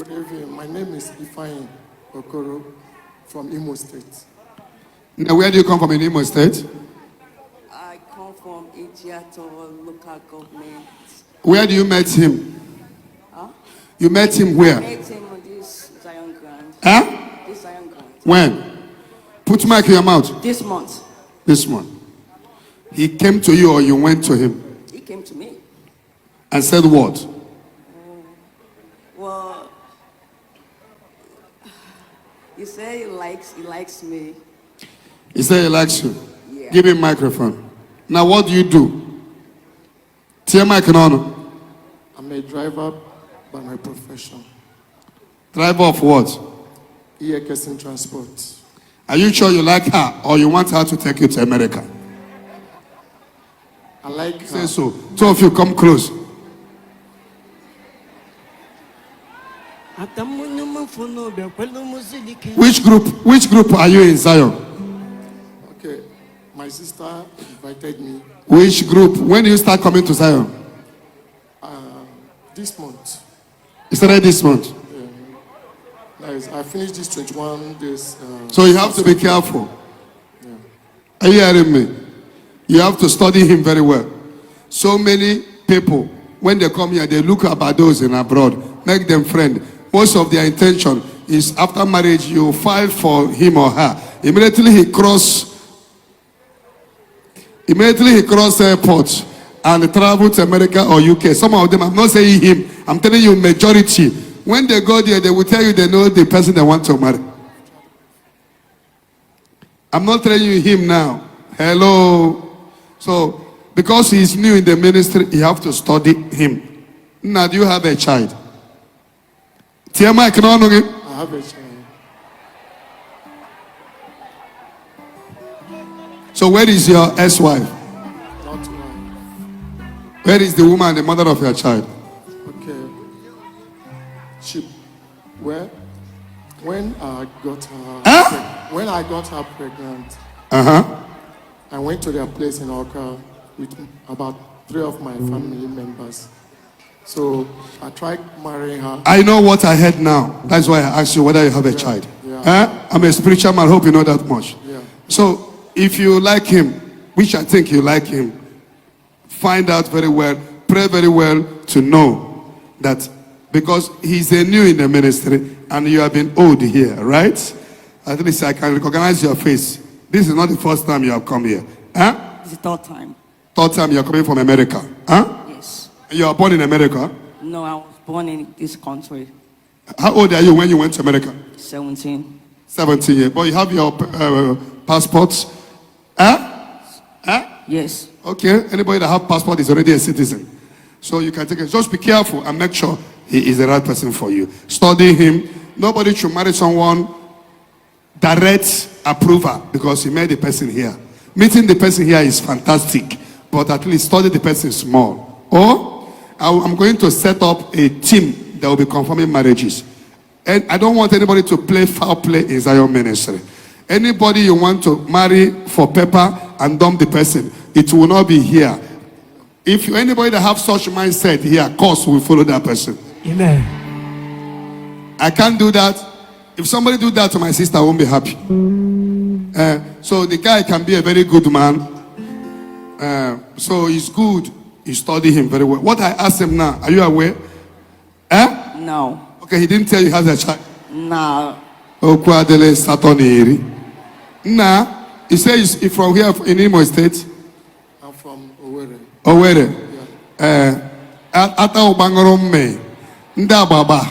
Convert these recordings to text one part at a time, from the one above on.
Good evening. My name is Ifeanyi Okoro from Imo State. Now, where do you come from in Imo State? I come from Ejiato local government. Where do you met him? Huh? You met him where? I met him on this Zion Grant. Huh? This Zion Grant. When? Put mic in your mouth. This month. This month. He came to you or you went to him? He came to me. And said what? Well, he said he likes me. He said he likes you. Yeah. Give him microphone. Now what do you do? Tear mic on. I'm a driver by my profession. Driver of what? EKS transport. Are you sure you like her or you want her to take you to America? I like her. Say so. Two of you come close. Which group are you in, Zion? Okay, my sister invited me Which group? When do you start coming to Zion? this month. It started this month. Nice. I finished this 21 days. So you have to be careful. Are you hearing me? You have to study him very well. So many people, when they come here, they look about those in abroad, make them friend. Most of their intention is after marriage, you file for him or her. Immediately he cross airport and travel to America or UK. Some of them, I'm not saying him, I'm telling you majority. When they go there, they will tell you they know the person they want to marry. I'm not telling you him now. Hello. So, because he's new in the ministry, you have to study him. Now, do you have a child? I have a child. So, where is your ex-wife? Not one. Where is the woman, the mother of your child? Okay. When I got her, when I got her pregnant, I went to their place in Oka with about 3 of my family members. So I tried marrying her. I know what I heard now. That's why I asked you whether you have a child. Yeah. I'm a spiritual man. Hope you know that much. Yeah. So if you like him, which I think you like him, find out very well, pray very well to know that, because he's a new in the ministry and you have been old here, right? At least I can recognize your face. This is not the first time you have come here. It's the third time. Third time you are coming from America. Yes. You are born in America? No, I was born in this country. How old are you when you went to America? 17. 17 years. But you have your passports? Yes. Okay. Anybody that have passport is already a citizen. So you can take it. Just be careful and make sure he is the right person for you. Study him. Nobody should marry someone direct approval because he met the person here. Meeting the person here is fantastic, but at least study the person small. Or I'm going to set up a team that will be confirming marriages. And I don't want anybody to play foul play in Zion ministry. Anybody you want to marry for paper and dump the person, it will not be here. If anybody that have such mindset here, of course will follow that person. Amen. I can't do that. If somebody do that to my sister, I won't be happy. So the guy can be a very good man. So he's good. You study him very well. What I asked him now, are you aware? No. Okay, he didn't tell you he has a child. No. Okwadele Satoniri. Nah, he says he's from here in Imo State. I'm from Owerri. Owerri. Ata Ubangorome. Nda Baba.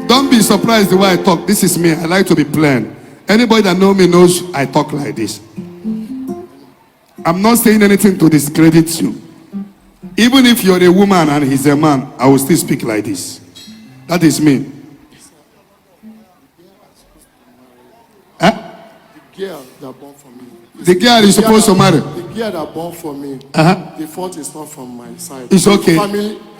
Don't be surprised the way I talk. This is me. I like to be plain. Anybody that knows me knows I talk like this. I'm not saying anything to discredit you. Even if you're a woman and he's a man, I will still speak like this. That is me. The girl that born for me. The girl is supposed to marry. The girl that born for me. The fault is not from my side. It's okay.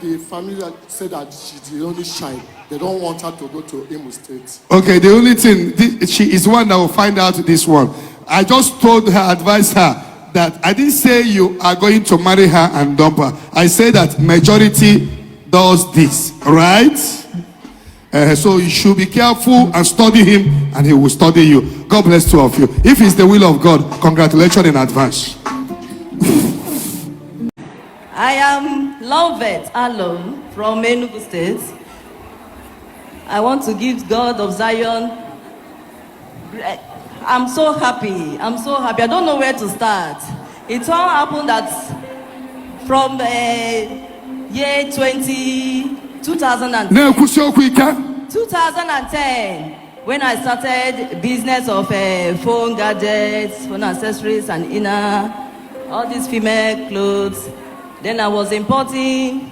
The family that said that she's the only child. They don't want her to go to Imo State. Okay, the only thing, she is one that will find out this one. I just told her, advised her, that I didn't say you are going to marry her and dump her. I say that majority does this, right? So you should be careful and study him, and he will study you. God bless two of you. If it's the will of God, congratulations in advance. I am Lovett Alone from Enugu State. I want to give God of Zion. I'm so happy. I'm so happy. I don't know where to start. It all happened that from year 2010, when I started business of phone gadgets, phone accessories and inner, all these female clothes. Then I was importing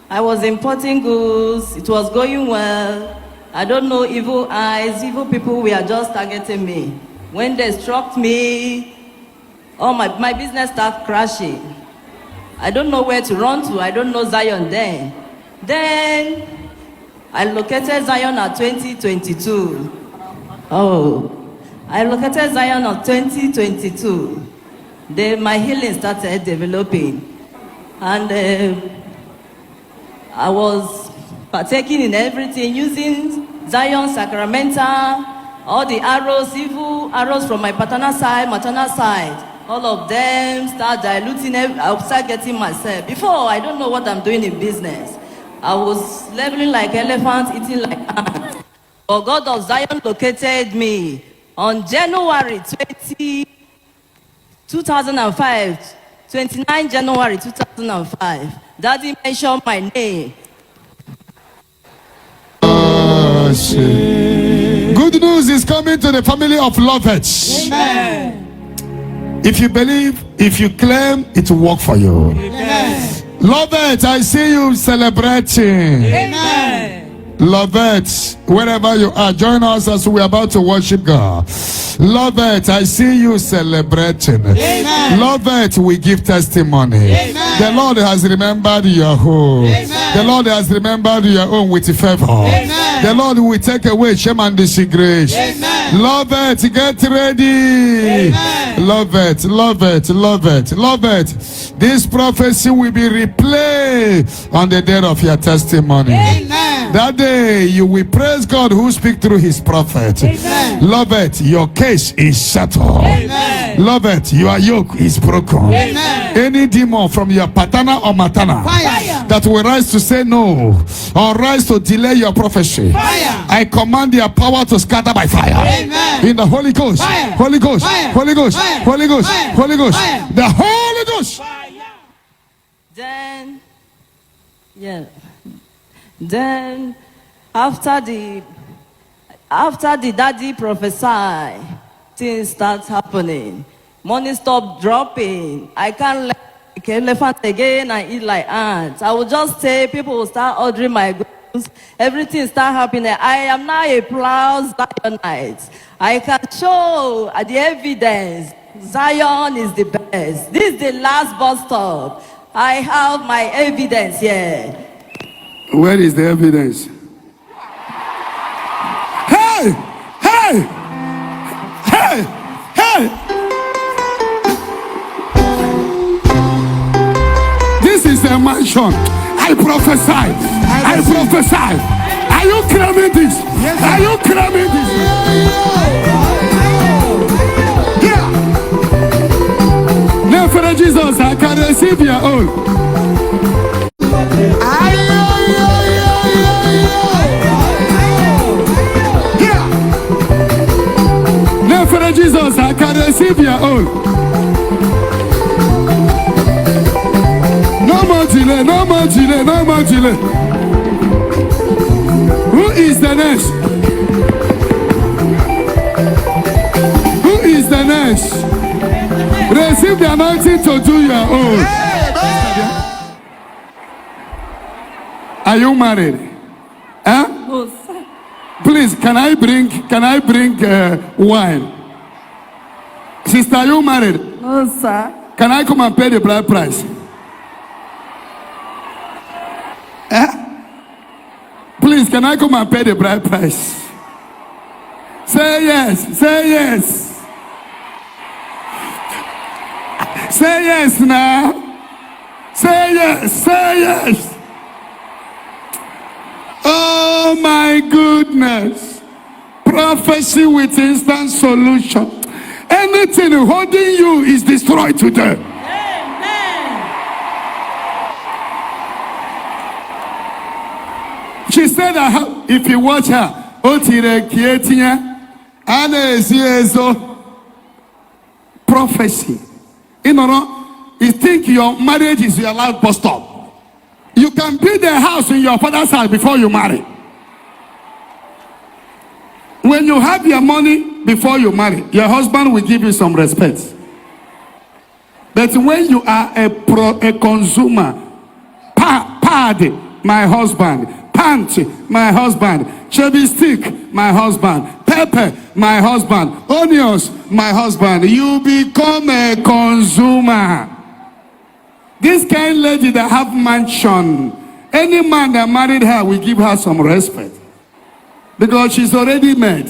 goods. It was going well. I don't know, evil eyes, evil people were just targeting me. When they struck me, my business started crashing. I don't know where to run to. I don't know Zion then. Then I located Zion at 2022. I located Zion at 2022. Then my healing started developing. And I was partaking in everything, using Zion Sacramental, all the arrows, evil arrows from my paternal side, maternal side, all of them start diluting, I start getting myself. Before, I don't know what I'm doing in business. I was leveling like elephants, eating like ants. But God of Zion located me on January 2005, 29 January 2005. Daddy mentioned my name. Good news is coming to the family of Lovett. Amen. If you believe, if you claim, it will work for you. Amen. Lovett, I see you celebrating. Amen. Lovett, wherever you are, join us as we are about to worship God. Lovett, I see you celebrating. Amen. Lovett, we give testimony. Amen. The Lord has remembered your home. Amen. The Lord has remembered your own with favor. Amen. The Lord will take away shame and disgrace. Amen. Lovett, get ready. Amen. Lovett, Lovett, Lovett, Lovett. This prophecy will be replayed on the day of your testimony. Amen. That day you will praise God who speaks through his prophet. Amen. Lovett, your case is settled. Amen. Lovett, your yoke is broken. Amen. Any demon from your paternal or maternal Fire. that will rise to say no or rise to delay your prophecy, Fire. I command their power to scatter by fire. Amen. In the Holy Ghost, Fire. Holy Ghost, Fire. Holy Ghost, Fire. Holy Ghost, Fire. Holy Ghost, Fire. the Holy Ghost. Then after the daddy prophesy, things start happening. Money stop dropping. I can't like elephant again and eat like ants. I will just say people will start ordering my goods. Everything start happening. I am now a proud Zionite. I can show the evidence. Zion is the best. This is the last bus stop. I have my evidence here. Where is the evidence? Hey! Hey! Hey! Hey! This is a mansion. I prophesy. I prophesy. Are you claiming this? Are you claiming this? Yeah. Now for Jesus, I can receive your own. Jesus, I can receive your own. No more delay, no more delay, no more delay. Who is the next? Who is the next? Receive the anointing to do your own. Are you married? Huh? No, sir. Please, can I bring wine? Sister, are you married? No, sir. Can I come and pay the bride price? Please, can I come and pay the bride price? Say yes. Say yes. Say yes now. Say yes. Say yes. Oh my goodness. Prophecy with instant solution. Anything holding you is destroyed today. She said that if you watch her, prophecy. You think your marriage is your last bus stop. You can build a house in your father's house before you marry. When you have your money before you marry, your husband will give you some respect. But when you are a consumer, pad, my husband, pant, my husband, chubby stick, my husband, pepper, my husband, onions, my husband, you become a consumer. This kind lady that have mansion, any man that married her will give her some respect. Because she's already made.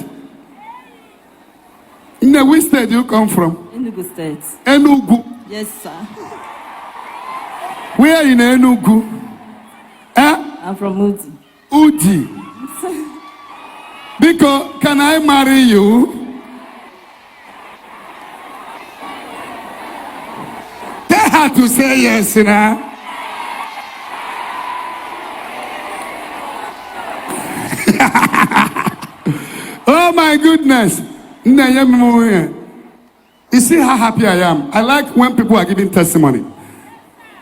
In which state do you come from? Enugu State. Enugu. Yes, sir. Where in Enugu? I'm from Udi. Udi. Because can I marry you? Tell her to say yes, you know. Oh my goodness. You see how happy I am. I like when people are giving testimony.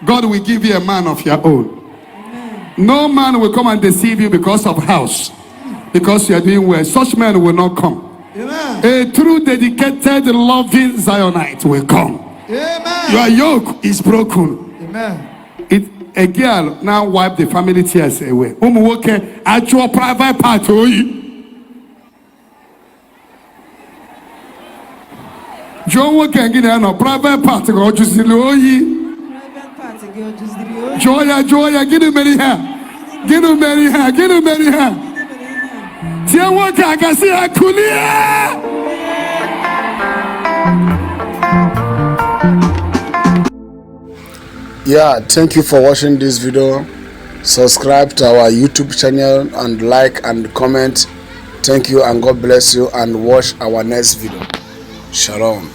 God will give you a man of your own. Amen. No man will come and deceive you because of house. Because you are doing well. Such men will not come. Amen. A true, dedicated, loving Zionite will come. Amen. Your yoke is broken. Amen. A girl now wipe the family tears away. At your private part. John can get a private part to go to Siloyi. Joya, get him marry her. Get him marry her. Get him marry her. Tiawa can see a kulia. Yeah, thank you for watching this video. Subscribe to our YouTube channel and like and comment. Thank you and God bless you, and watch our next video. Shalom.